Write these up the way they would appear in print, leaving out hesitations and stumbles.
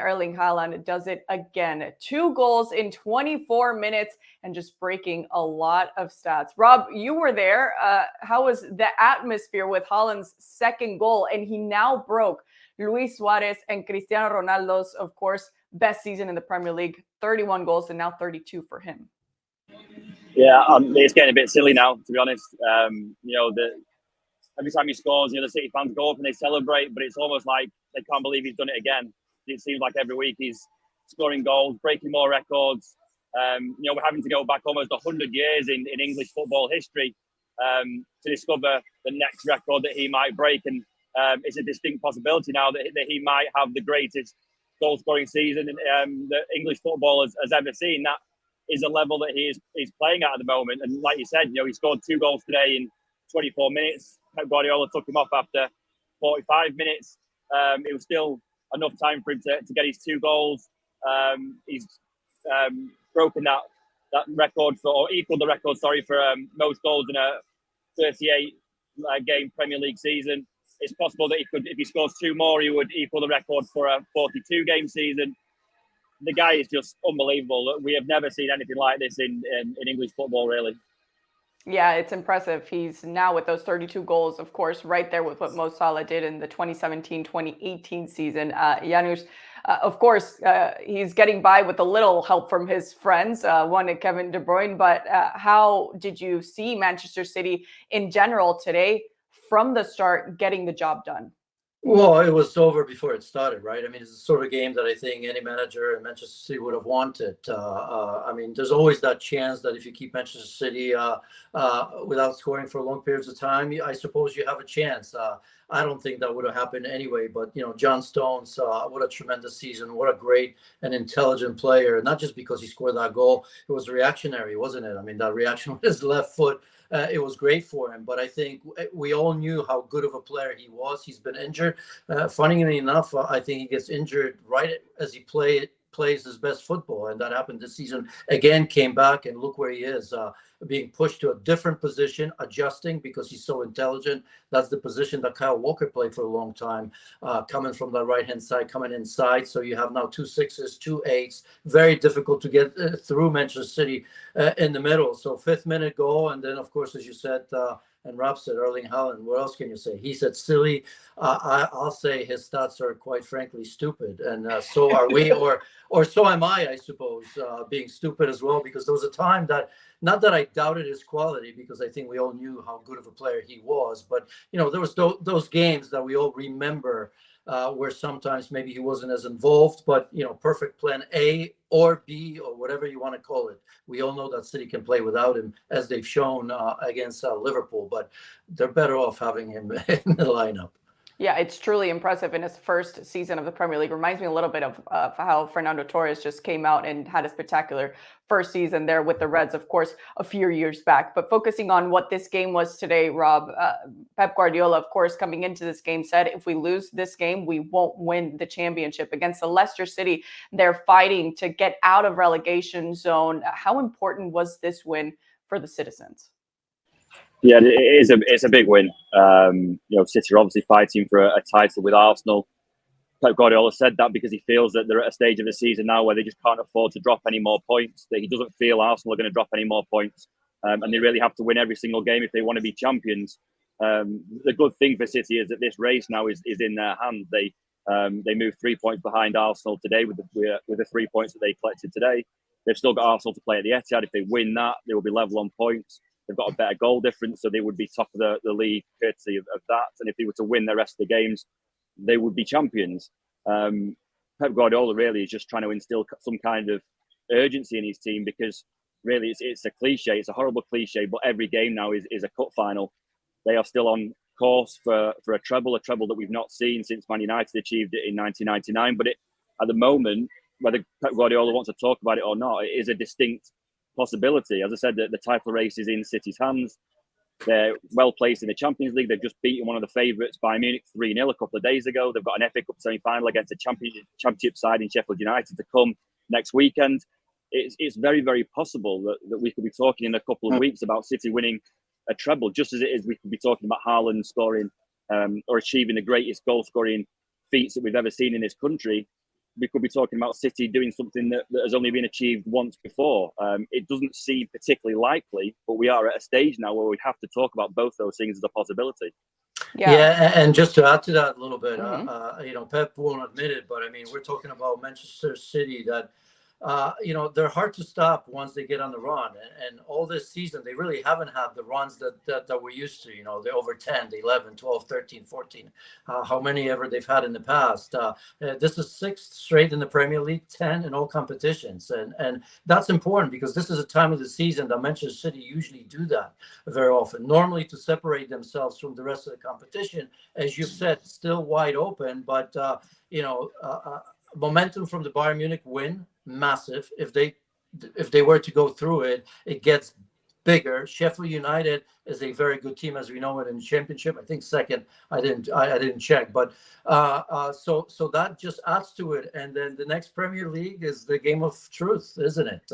Erling Haaland does it again. 2 goals in 24 minutes and just breaking a lot of stats. Rob, you were there. How was the atmosphere with Haaland's second goal? And he now broke Luis Suarez and Cristiano Ronaldo's, of course, best season in the Premier League. 31 goals and now 32 for him. Yeah, it's getting a bit silly now, to be honest. Every time he scores, the City fans go up and they celebrate, but it's almost like they can't believe he's done it again. It seems like every week he's scoring goals, breaking more records. We're having to go back almost 100 years in English football history to discover the next record that he might break. And it's a distinct possibility now that he might have the greatest goal-scoring season that English football has ever seen. That is a level that he's playing at the moment. And like you said, he scored 2 goals today in 24 minutes. Pep Guardiola took him off after 45 minutes. It was still enough time for him to get his 2 goals. He's broken that record or equaled the record, for most goals in a 38 game Premier League season. It's possible that if he scores 2 more, he would equal the record for a 42 game season. The guy is just unbelievable. We have never seen anything like this in English football, really. Yeah, it's impressive. He's now with those 32 goals, of course, right there with what Mo Salah did in the 2017-2018 season. Janusz, of course, he's getting by with a little help from his friends, one at Kevin De Bruyne. But how did you see Manchester City in general today from the start getting the job done? Well, it was over before it started, right? I mean, it's the sort of game that I think any manager in Manchester City would have wanted. There's always that chance that if you keep Manchester City without scoring for long periods of time, I suppose you have a chance. I don't think that would have happened anyway. But, John Stones, what a tremendous season. What a great and intelligent player. Not just because he scored that goal. It was reactionary, wasn't it? I mean, that reaction with his left foot. It was great for him, but I think we all knew how good of a player he was. He's been injured. Funnily enough, I think he gets injured right as he plays his best football, and that happened this season. Again, came back, and look where he is, being pushed to a different position, adjusting because he's so intelligent. That's the position that Kyle Walker played for a long time, coming from the right-hand side, coming inside. So you have now 2 6s, 2 8s. Very difficult to get through Manchester City in the middle. So 5th minute goal, and then, of course, as you said, and Rob said, Erling Haaland. What else can you say? He said silly. I'll say his stats are quite frankly stupid, and so are we, or so am I suppose, being stupid as well. Because there was a time that, not that I doubted his quality, because I think we all knew how good of a player he was, but there was those games that we all remember where sometimes maybe he wasn't as involved, but perfect plan A or B or whatever you want to call it. We all know that City can play without him, as they've shown against Liverpool, but they're better off having him in the lineup. Yeah, it's truly impressive in his first season of the Premier League. Reminds me a little bit of how Fernando Torres just came out and had a spectacular first season there with the Reds, of course, a few years back. But focusing on what this game was today, Rob, Pep Guardiola, of course, coming into this game said, if we lose this game, we won't win the championship. Against the Leicester City, they're fighting to get out of relegation zone. How important was this win for the citizens? Yeah, it's a big win. City are obviously fighting for a title with Arsenal. Pep Guardiola said that because he feels that they're at a stage of the season now where they just can't afford to drop any more points, that he doesn't feel Arsenal are going to drop any more points. And they really have to win every single game if they want to be champions. The good thing for City is that this race now is in their hands. They moved 3 points behind Arsenal today with the 3 points that they collected today. They've still got Arsenal to play at the Etihad. If they win that, they will be level on points. They've got a better goal difference, so they would be top of the league courtesy of that. And if they were to win the rest of the games, they would be champions. Pep Guardiola really is just trying to instill some kind of urgency in his team, because really it's a cliche, it's a horrible cliche, but every game now is a cup final. They are still on course for a treble that we've not seen since Man United achieved it in 1999. But at the moment, whether Pep Guardiola wants to talk about it or not, it is a distinct possibility. As I said, the title race is in City's hands. They're well placed in the Champions League. They've just beaten one of the favourites, Bayern Munich, 3-0 a couple of days ago. They've got an FA Cup semi-final against a championship side in Sheffield United to come next weekend. It's very, very possible that we could be talking in a couple of weeks about City winning a treble, just as it is we could be talking about Haaland scoring or achieving the greatest goal-scoring feats that we've ever seen in this country. we could be talking about City doing something that has only been achieved once before. It doesn't seem particularly likely, but we are at a stage now where we have to talk about both those things as a possibility. Yeah, and just to add to that a little bit, Mm-hmm. Pep won't admit it, but I mean, we're talking about Manchester City that, they're hard to stop once they get on the run. And all this season, they really haven't had the runs that we're used to. The over 10, the 11, 12, 13, 14, how many ever they've had in the past. This is 6th straight in the Premier League, 10 in all competitions. And that's important because this is a time of the season that Manchester City usually do that very often, normally to separate themselves from the rest of the competition. As you've said, still wide open, but, momentum from the Bayern Munich win, massive. If they were to go through it, it gets bigger. Sheffield United is a very good team, as we know it in the Championship. I think second. I didn't check, but so that just adds to it. And then the next Premier League is the game of truth, isn't it?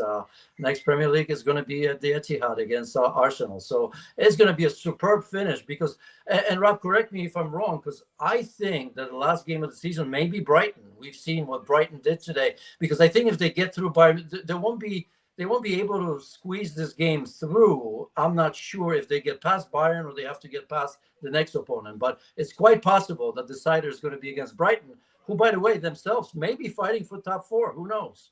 Next Premier League is going to be at the Etihad against Arsenal. So it's going to be a superb finish because. And Rob, correct me if I'm wrong, because I think that the last game of the season may be Brighton. We've seen what Brighton did today. Because I think if they get through Bayern, they won't be able to squeeze this game through. I'm not sure if they get past Bayern or they have to get past the next opponent. But it's quite possible that the decider is going to be against Brighton, who, by the way, themselves may be fighting for top 4. Who knows?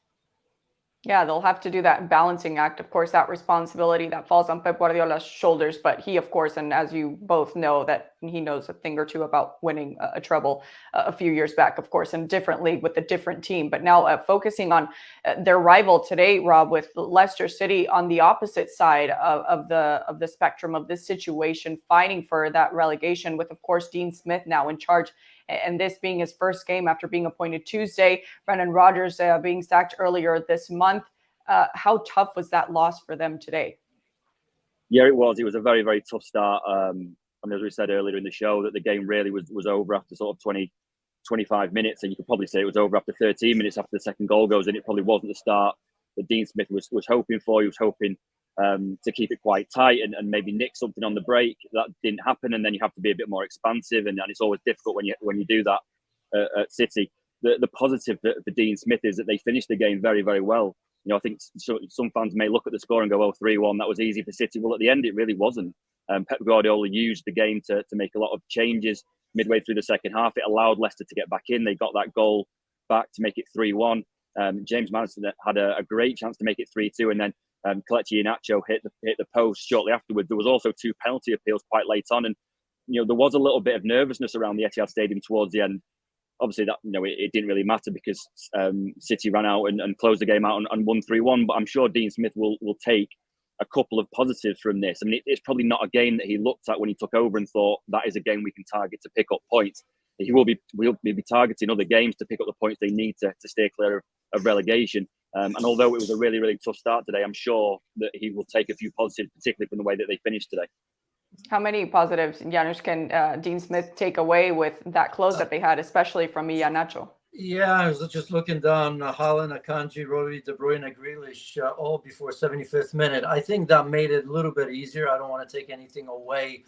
Yeah, they'll have to do that balancing act. Of course, that responsibility that falls on Pep Guardiola's shoulders. But he, of course, and as you both know, that he knows a thing or two about winning a treble a few years back, of course, in a different league with a different team. But now focusing on their rival today, Rob, with Leicester City on the opposite side of the spectrum of this situation, fighting for that relegation with, of course, Dean Smith now in charge. And this being his first game after being appointed Tuesday, Brendan Rodgers being sacked earlier this month. How tough was that loss for them today? Yeah, it was. It was a very, very tough start. And as we said earlier in the show, that the game really was over after sort of 20, 25 minutes. And you could probably say it was over after 13 minutes after the second goal goes in. It probably wasn't the start that Dean Smith was hoping for. He was hoping to keep it quite tight and maybe nick something on the break. That didn't happen, and then you have to be a bit more expansive, and it's always difficult when you do that at City. The positive for Dean Smith is that they finished the game very, very well. I think some fans may look at the score and go, "Oh, 3-1, that was easy for City." Well, at the end, it really wasn't. Pep Guardiola used the game to make a lot of changes midway through the second half. It allowed Leicester to get back in. They got that goal back to make it 3-1. James Maddison had a great chance to make it 3-2, and then Kelechi Iheanacho hit the post shortly afterwards. There was also 2 penalty appeals quite late on, and there was a little bit of nervousness around the Etihad Stadium towards the end. Obviously, that it didn't really matter because City ran out and closed the game out and won 3-1. But I'm sure Dean Smith will take a couple of positives from this. I mean, it's probably not a game that he looked at when he took over and thought that is a game we can target to pick up points. We'll be targeting other games to pick up the points they need to stay clear of relegation. And although it was a really, really tough start today, I'm sure that he will take a few positives, particularly from the way that they finished today. How many positives, Janusz, can Dean Smith take away with that close that they had, especially from Iheanacho? Yeah, I was just looking down Haaland, Akanji, Rodri, De Bruyne, Grealish, all before 75th minute. I think that made it a little bit easier. I don't want to take anything away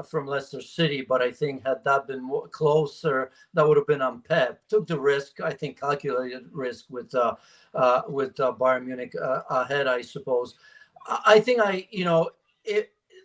from Leicester City, but I think had that been more closer, that would have been on Pep. Took the risk, I think calculated risk with Bayern Munich ahead, I suppose. I think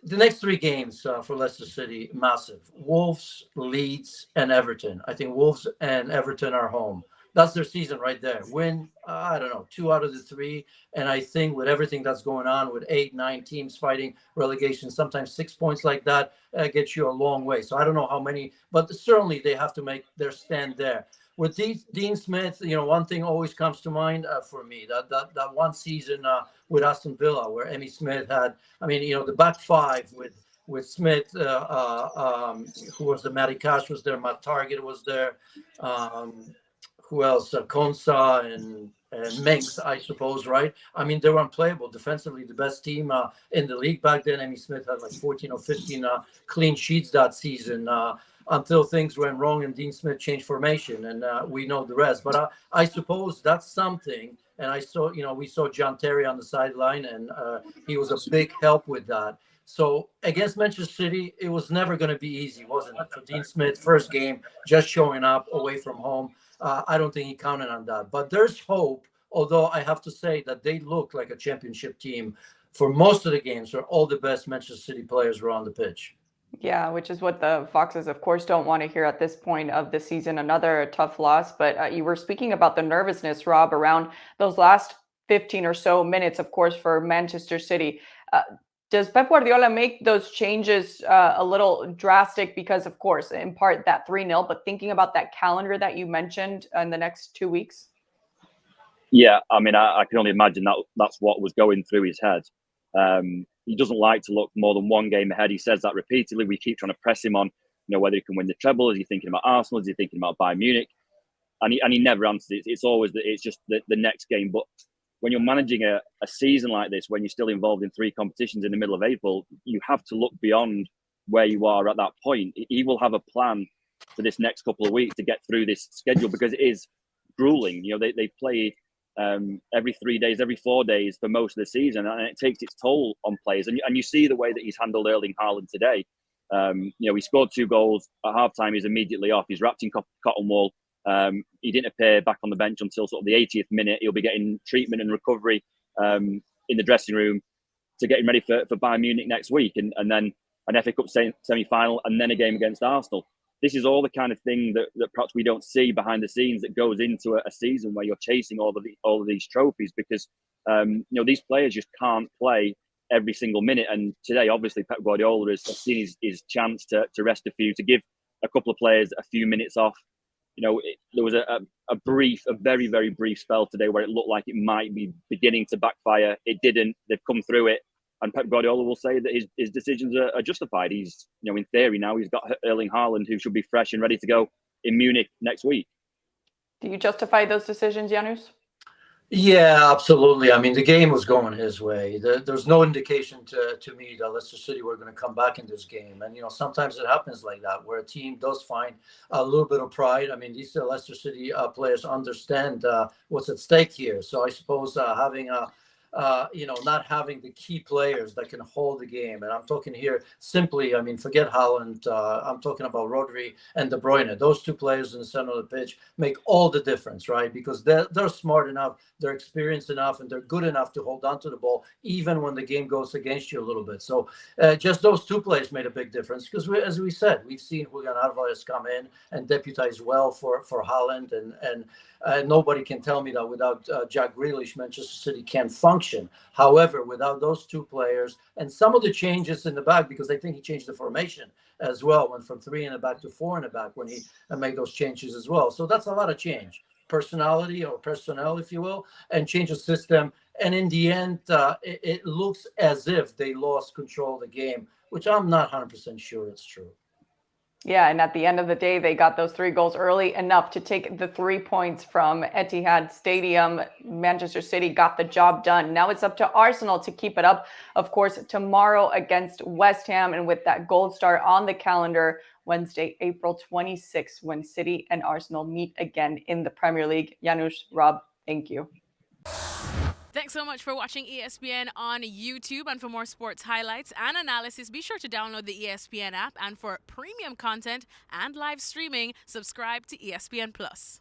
the next 3 games for Leicester City, massive. Wolves, Leeds, and Everton. I think Wolves and Everton are home. That's their season right there. Win, 2 out of the 3. And I think with everything that's going on with 8, 9 teams fighting relegation, sometimes 6 points like that gets you a long way. So I don't know how many, but certainly they have to make their stand there. With Dean Smith, one thing always comes to mind for me, that one season with Aston Villa where Emmy Smith had, the back 5 with Smith, who was the Matty Cash was there, Matt Target was there, who else? Konsa and Mengs, I suppose, right? They were unplayable defensively, the best team in the league back then. Emmy Smith had like 14 or 15 clean sheets that season. Until things went wrong and Dean Smith changed formation, and we know the rest. But I suppose that's something. And we saw John Terry on the sideline, and he was a big help with that. So against Manchester City, it was never going to be easy, wasn't it? For Dean Smith, first game, just showing up away from home. I don't think he counted on that. But there's hope, although I have to say that they look like a championship team for most of the games where all the best Manchester City players were on the pitch. Yeah, which is what the Foxes, of course, don't want to hear at this point of the season. Another tough loss. But you were speaking about the nervousness, Rob, around those last 15 or so minutes, of course, for Manchester City. Does Pep Guardiola make those changes a little drastic because, of course, in part that 3-0, but thinking about that calendar that you mentioned in the next 2 weeks? Yeah, I mean, I can only imagine that's what was going through his head. He doesn't like to look more than one game ahead. He says that repeatedly. We keep trying to press him on, whether he can win the treble. Is he thinking about Arsenal? Is he thinking about Bayern Munich? And he never answers it. It's always it's just the next game. But when you're managing a season like this, when you're still involved in 3 competitions in the middle of April, you have to look beyond where you are at that point. He will have a plan for this next couple of weeks to get through this schedule, because it is grueling. They play every 3 days, every 4 days for most of the season, and it takes its toll on players. And you see the way that he's handled Erling Haaland today. He scored 2 goals at halftime. He's immediately off. He's wrapped in cotton wool. He didn't appear back on the bench until sort of the 80th minute. He'll be getting treatment and recovery in the dressing room to get him ready for Bayern Munich next week, and then an FA Cup semi-final, and then a game against Arsenal. This is all the kind of thing that perhaps we don't see behind the scenes that goes into a season where you're chasing all of these trophies, because these players just can't play every single minute. And today, obviously, Pep Guardiola has seen his chance to rest a few, to give a couple of players a few minutes off. There was a very, very brief spell today where it looked like it might be beginning to backfire. It didn't. They've come through it. And Pep Guardiola will say that his decisions are justified. He's, in theory now, he's got Erling Haaland, who should be fresh and ready to go in Munich next week. Do you justify those decisions, Janusz? Yeah, absolutely. I mean, the game was going his way. There's no indication to me that Leicester City were going to come back in this game. And, sometimes it happens like that, where a team does find a little bit of pride. I mean, these Leicester City players understand what's at stake here. So I suppose having not having the key players that can hold the game. And I'm talking here simply, I mean, forget Haaland. I'm talking about Rodri and De Bruyne. Those 2 players in the center of the pitch make all the difference, right? Because they're smart enough, they're experienced enough, and they're good enough to hold on to the ball, even when the game goes against you a little bit. So just those 2 players made a big difference, because as we said, we've seen Julian Alvarez come in and deputize well for Haaland, and nobody can tell me that without Jack Grealish, Manchester City can't function. However, without those 2 players and some of the changes in the back, because I think he changed the formation as well, went from 3 in the back to 4 in the back when he made those changes as well. So that's a lot of change, personality or personnel, if you will, and change of system. And in the end, it looks as if they lost control of the game, which I'm not 100% sure it's true. Yeah, and at the end of the day, they got those 3 goals early enough to take the 3 points from Etihad Stadium. Manchester City got the job done. Now it's up to Arsenal to keep it up, of course, tomorrow against West Ham, and with that gold star on the calendar, Wednesday, April 26th, when City and Arsenal meet again in the Premier League. Janusz, Rob, thank you. Thanks so much for watching ESPN on YouTube. And for more sports highlights and analysis, be sure to download the ESPN app. And for premium content and live streaming, subscribe to ESPN Plus.